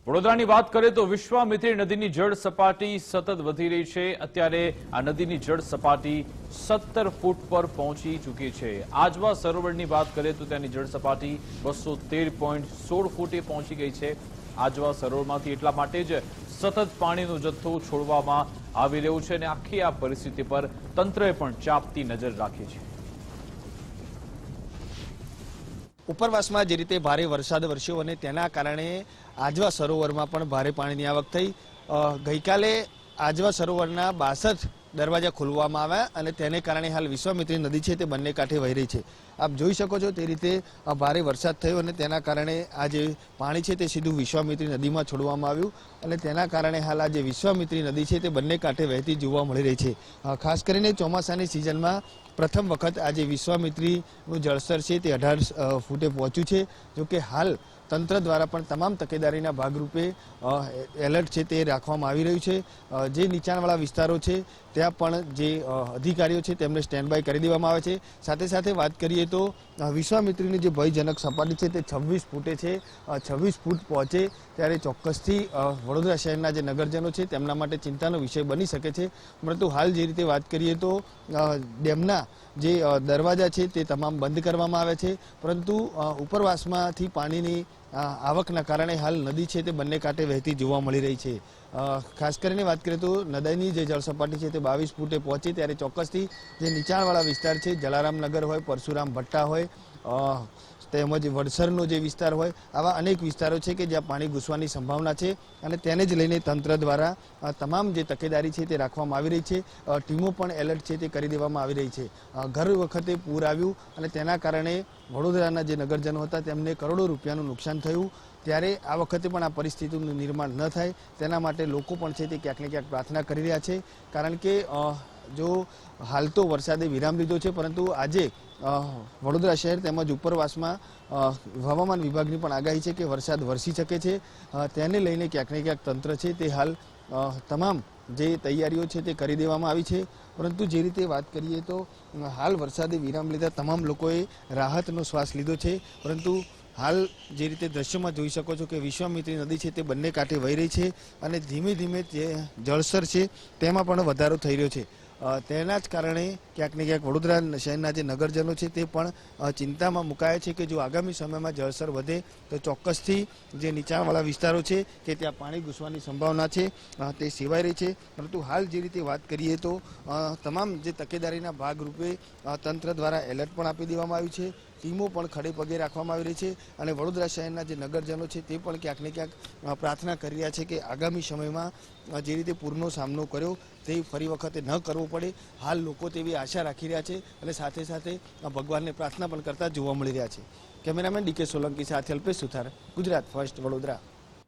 વડોદરાની વાત કરીએ તો વિશ્વામિત્રી નદીની જળ સપાટી સતત વધી રહી છે। અત્યારે આ નદીની જળ સપાટી 17 ફૂટ પર પહોંચી ચૂકી છે। આજવા સરોવરની વાત કરીએ તો તેની જળ સપાટી 213.16 ફૂટે પહોંચી ગઈ છે। આજવા સરોવરમાંથી એટલા માટે જ સતત પાણીનો જથ્થો છોડવામાં આવી રહ્યો છે અને આખી આ પરિસ્થિતિ પર તંત્રએ પણ ચાંપતી નજર રાખી છે। ઉપરવાસમાં જે રીતે ભારે વરસાદ વરસ્યો અને તેના કારણે આજવા સરોવરમાં પણ ભારે પાણીની આવક થઈ। ગઈકાલે આજવા સરોવરના 62 દરવાજા ખોલવામાં આવ્યા અને તેને કારણે હાલ વિશ્વામિત્રી નદી છે તે બંને કાંઠે વહી રહી છે। આપ જોઈ શકો છો તે રીતે ભારે વરસાદ થયો અને તેના કારણે આ જે પાણી છે તે સીધું વિશ્વામિત્રી નદીમાં છોડવામાં આવ્યું અને તેના કારણે હાલ આ જે વિશ્વામિત્રી નદી છે તે બંને કાંઠે વહેતી જોવા મળી રહી છે। ખાસ કરીને ચોમાસાની સિઝનમાં પ્રથમ વખત આજે વિશ્વામિત્રીનું જળસ્તર છે તે 18 ફૂટે પહોંચ્યું છે। જોકે હાલ તંત્ર દ્વારા પણ તમામ તકેદારીના ભાગરૂપે એલર્ટ છે તે રાખવામાં આવી રહ્યું છે। જે નીચાણવાળા વિસ્તારો છે ત્યાં પણ જે અધિકારીઓ છે તેમને સ્ટેન્ડ બાય કરી દેવામાં આવે છે। સાથે સાથે વાત કરીએ તો વિશ્વામિત્રીની જે ભયજનક સપાટી છે તે 26 ફૂટે છે। 26 ફૂટ પહોંચે ત્યારે ચોક્કસથી વડોદરા શહેરના જે નગરજનો છે તેમના માટે ચિંતાનો વિષય બની શકે છે। પરંતુ હાલ જે રીતે વાત કરીએ તો ડેમના જે દરવાજા છે તે તમામ બંધ કરવામાં આવ્યા છે, પરંતુ ઉપરવાસમાંથી પાણીની આવકના કારણે હાલ નદી છે તે બંને કાંઠે વહેતી જોવા મળી રહી છે। ખાસ કરીને વાત કરીએ તો નદીની જે જળસપાટી છે તે 22 ફૂટે પહોંચે ત્યારે ચોક્કસથી જે નીચાણવાળા વિસ્તાર છે, જલારામનગર હોય, પરશુરામ ભટ્ટા હોય, તેમજ વડસરનો જે વિસ્તાર હોય, આવા અનેક વિસ્તારો છે કે જ્યાં પાણી ઘૂસવાની સંભાવના છે અને તેને જ લઈને તંત્ર દ્વારા તમામ જે તકેદારી છે તે રાખવામાં આવી રહી છે। ટીમો પણ એલર્ટ છે તે કરી દેવામાં આવી રહી છે। ઘર વખતે પૂર આવ્યું અને તેના કારણે વડોદરાના જે નગરજનો હતા તેમને કરોડો રૂપિયાનું નુકસાન થયું, ત્યારે આ વખતે પણ આ પરિસ્થિતિનું નિર્માણ ન થાય તેના માટે લોકો પણ છે તે ક્યાંક ને ક્યાંક પ્રાર્થના કરી રહ્યા છે। કારણ કે જો હાલ તો વરસાદે વિરામ લીધો છે, પરંતુ આજે વડોદરા શહેર તેમજ ઉપરવાસમાં હવામાન વિભાગની પણ આગાહી છે કે વરસાદ વરસી શકે છે। તેને લઈને ક્યાંક ને ક્યાંક તંત્ર છે તે હાલ તમામ જે તૈયારીઓ છે તે કરી દેવામાં આવી છે। પરંતુ જે રીતે વાત કરીએ તો હાલ વરસાદે વિરામ લીધા તમામ લોકોએ રાહતનો શ્વાસ લીધો છે, પરંતુ હાલ જે રીતે દ્રશ્યમાં જોઈ શકો છો કે વિશ્વામિત્રી નદી છે તે બંને કાંઠે વહી રહી છે અને ધીમે ધીમે જે જળસ્તર છે તેમાં પણ વધારો થઈ રહ્યો છે। તેના જ કારણે ક્યાંક ને ક્યાંક વડોદરા શહેરના જે નગરજનો છે તે પણ ચિંતામાં મુકાયા છે કે જો આગામી સમયમાં જળસ્તર વધે તો ચોક્કસથી જે નીચાણવાળા વિસ્તારો છે કે ત્યાં પાણી ઘૂસવાની સંભાવના છે તે સેવાઈ રહી છે। પરંતુ હાલ જે રીતે વાત કરીએ તો તમામ જે તકેદારીના ભાગરૂપે તંત્ર દ્વારા એલર્ટ પણ આપી દેવામાં આવ્યું છે। ટીમો પણ ખડે પગે રાખવામાં આવી રહી છે અને વડોદરા શહેરના જે નગરજનો છે તે પણ ક્યાંક ને ક્યાંક પ્રાર્થના કરી રહ્યા છે કે આગામી સમયમાં જે રીતે પૂરનો સામનો કર્યો તે ફરી વખતે ન કરવો પડે। હાલ લોકો તેવી આશા રાખી રહ્યા છે અને સાથે સાથે ભગવાનને પ્રાર્થના પણ કરતા જોવા મળી રહ્યા છે। કેમેરામેન ડીકે સોલંકી સાથે અલ્પેશ સુથાર, ગુજરાત ફર્સ્ટ, વડોદરા।